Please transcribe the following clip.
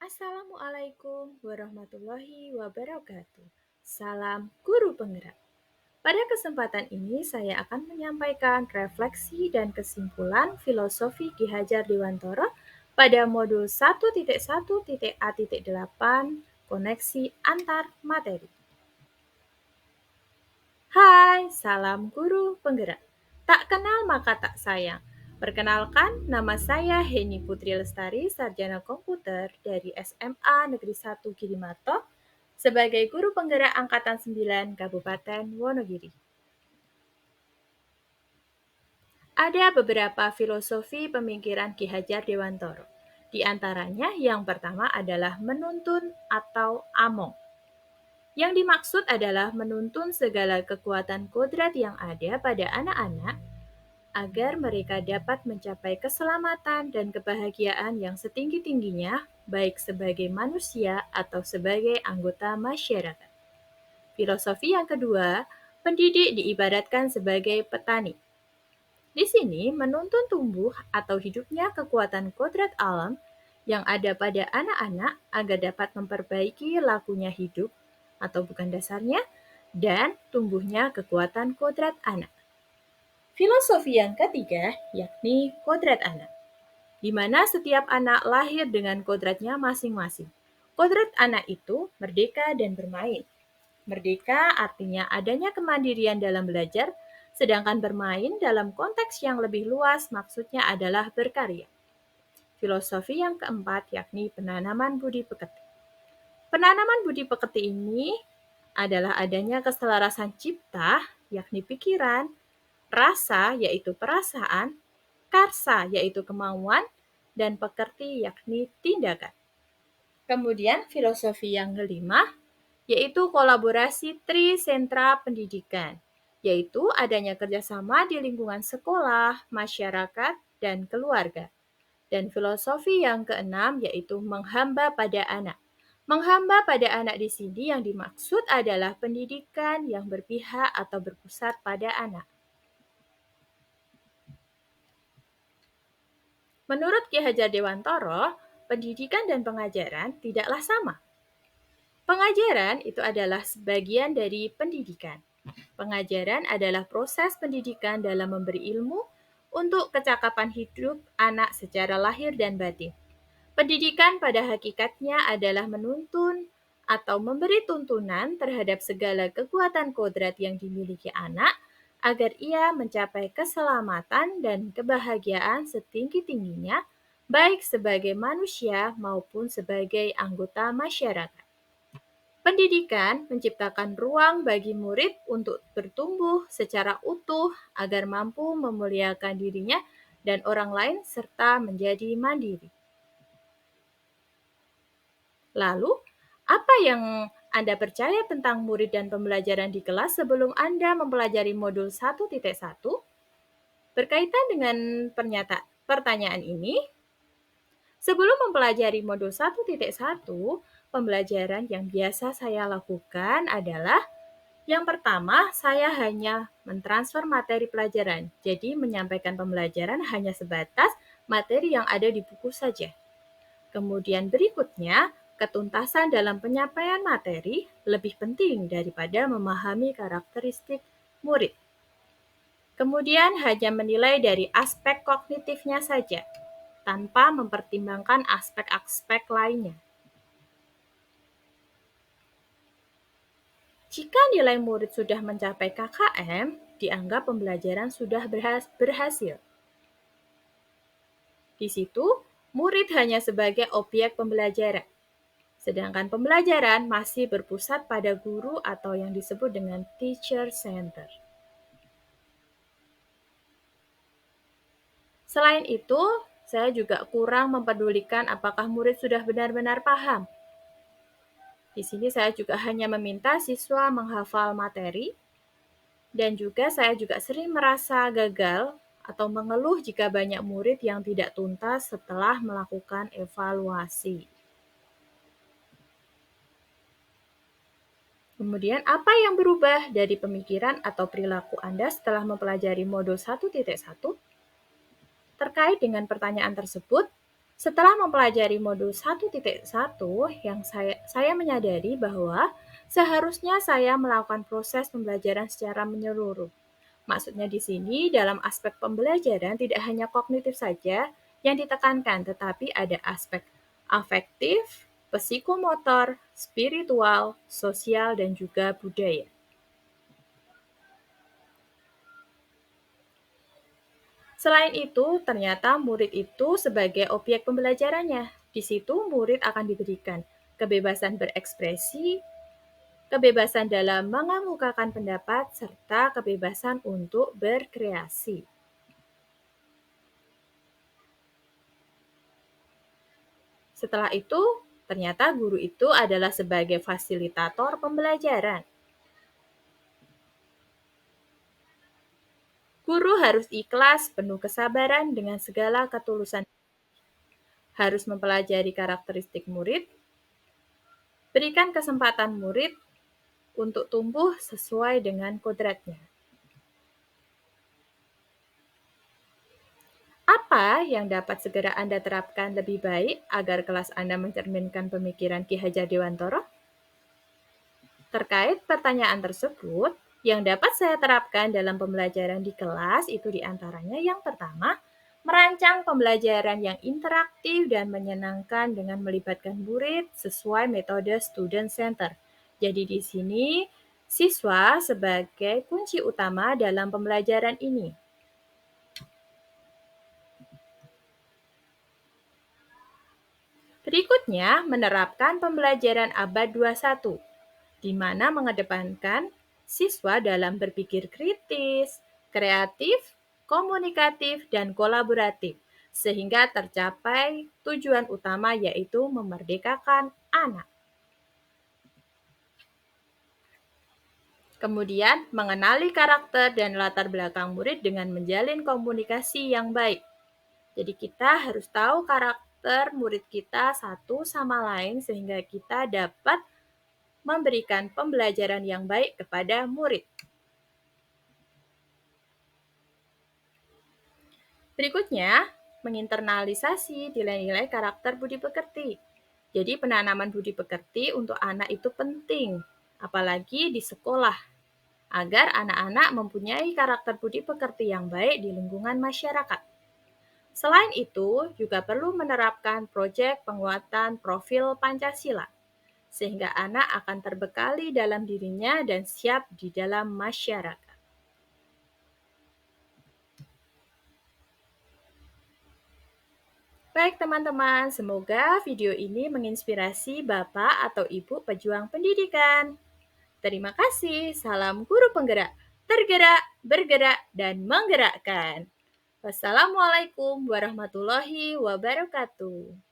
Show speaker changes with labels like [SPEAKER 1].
[SPEAKER 1] Assalamualaikum warahmatullahi wabarakatuh. Salam guru penggerak. Pada kesempatan ini saya akan menyampaikan refleksi dan kesimpulan filosofi Ki Hajar Dewantara pada modul 1.1.A.8 koneksi antar materi. Hai, salam guru penggerak. Tak kenal maka tak sayang. Perkenalkan, nama saya Heni Putri Lestari, Sarjana Komputer dari SMA Negeri 1 Girimato, sebagai guru penggerak Angkatan 9 Kabupaten Wonogiri. Ada beberapa filosofi pemikiran Ki Hajar Dewantara. Di antaranya yang pertama adalah menuntun atau among. Yang dimaksud adalah menuntun segala kekuatan kodrat yang ada pada anak-anak agar mereka dapat mencapai keselamatan dan kebahagiaan yang setinggi-tingginya, baik sebagai manusia atau sebagai anggota masyarakat. Filosofi yang kedua, pendidik diibaratkan sebagai petani. Di sini menuntun tumbuh atau hidupnya kekuatan kodrat alam yang ada pada anak-anak agar dapat memperbaiki lakunya hidup atau bukan dasarnya dan tumbuhnya kekuatan kodrat anak. Filosofi yang ketiga yakni kodrat anak, di mana setiap anak lahir dengan kodratnya masing-masing. Kodrat anak itu merdeka dan bermain. Merdeka artinya adanya kemandirian dalam belajar, sedangkan bermain dalam konteks yang lebih luas maksudnya adalah berkarya. Filosofi yang keempat yakni penanaman budi pekerti. Penanaman budi pekerti ini adalah adanya keselarasan cipta, yakni pikiran, rasa yaitu perasaan, karsa yaitu kemauan, dan pekerti yakni tindakan. Kemudian filosofi yang kelima yaitu kolaborasi trisentra pendidikan, yaitu adanya kerjasama di lingkungan sekolah, masyarakat, dan keluarga. Dan filosofi yang keenam yaitu menghamba pada anak. Menghamba pada anak di sini yang dimaksud adalah pendidikan yang berpihak atau berpusat pada anak. Menurut Ki Hajar Dewantara, pendidikan dan pengajaran tidaklah sama. Pengajaran itu adalah sebagian dari pendidikan. Pengajaran adalah proses pendidikan dalam memberi ilmu untuk kecakapan hidup anak secara lahir dan batin. Pendidikan pada hakikatnya adalah menuntun atau memberi tuntunan terhadap segala kekuatan kodrat yang dimiliki anak agar ia mencapai keselamatan dan kebahagiaan setinggi-tingginya, baik sebagai manusia maupun sebagai anggota masyarakat. Pendidikan menciptakan ruang bagi murid untuk bertumbuh secara utuh agar mampu memuliakan dirinya dan orang lain serta menjadi mandiri. Lalu, apa yang Anda percaya tentang murid dan pembelajaran di kelas sebelum Anda mempelajari modul 1.1? Berkaitan dengan pertanyaan ini, sebelum mempelajari modul 1.1, pembelajaran yang biasa saya lakukan adalah yang pertama, saya hanya mentransfer materi pelajaran. Jadi, menyampaikan pembelajaran hanya sebatas materi yang ada di buku saja. Kemudian berikutnya, ketuntasan dalam penyampaian materi lebih penting daripada memahami karakteristik murid. Kemudian hanya menilai dari aspek kognitifnya saja, tanpa mempertimbangkan aspek-aspek lainnya. Jika nilai murid sudah mencapai KKM, dianggap pembelajaran sudah berhasil. Di situ, murid hanya sebagai objek pembelajaran, sedangkan pembelajaran masih berpusat pada guru atau yang disebut dengan teacher center. Selain itu, saya juga kurang mempedulikan apakah murid sudah benar-benar paham. Di sini saya juga hanya meminta siswa menghafal materi, dan juga saya juga sering merasa gagal atau mengeluh jika banyak murid yang tidak tuntas setelah melakukan evaluasi. Kemudian, apa yang berubah dari pemikiran atau perilaku Anda setelah mempelajari modul 1.1? Terkait dengan pertanyaan tersebut, Setelah mempelajari modul 1.1, yang saya menyadari bahwa seharusnya saya melakukan proses pembelajaran secara menyeluruh. Maksudnya di sini dalam aspek pembelajaran tidak hanya kognitif saja yang ditekankan, tetapi ada aspek afektif, psikomotor, spiritual, sosial, dan juga budaya. Selain itu, ternyata murid itu sebagai objek pembelajarannya. Di situ murid akan diberikan kebebasan berekspresi, kebebasan dalam mengemukakan pendapat, serta kebebasan untuk berkreasi. Setelah itu, ternyata guru itu adalah sebagai fasilitator pembelajaran. Guru harus ikhlas, penuh kesabaran dengan segala ketulusan, harus mempelajari karakteristik murid, berikan kesempatan murid untuk tumbuh sesuai dengan kodratnya. Apa yang dapat segera Anda terapkan lebih baik agar kelas Anda mencerminkan pemikiran Ki Hajar Dewantara? Terkait pertanyaan tersebut, yang dapat saya terapkan dalam pembelajaran di kelas itu diantaranya yang pertama, merancang pembelajaran yang interaktif dan menyenangkan dengan melibatkan murid sesuai metode student center. Jadi di sini, siswa sebagai kunci utama dalam pembelajaran ini. Berikutnya, menerapkan pembelajaran abad 21, di mana mengedepankan siswa dalam berpikir kritis, kreatif, komunikatif, dan kolaboratif, sehingga tercapai tujuan utama yaitu memerdekakan anak. Kemudian, mengenali karakter dan latar belakang murid dengan menjalin komunikasi yang baik. Jadi kita harus tahu karakter murid kita satu sama lain sehingga kita dapat memberikan pembelajaran yang baik kepada murid. Berikutnya, menginternalisasi nilai-nilai karakter budi pekerti. Jadi penanaman budi pekerti untuk anak itu penting, apalagi di sekolah, agar anak-anak mempunyai karakter budi pekerti yang baik di lingkungan masyarakat. Selain itu, juga perlu menerapkan proyek penguatan profil Pancasila, sehingga anak akan terbekali dalam dirinya dan siap di dalam masyarakat. Baik teman-teman, semoga video ini menginspirasi Bapak atau Ibu pejuang pendidikan. Terima kasih, salam guru penggerak, tergerak, bergerak, dan menggerakkan. Wassalamualaikum warahmatullahi wabarakatuh.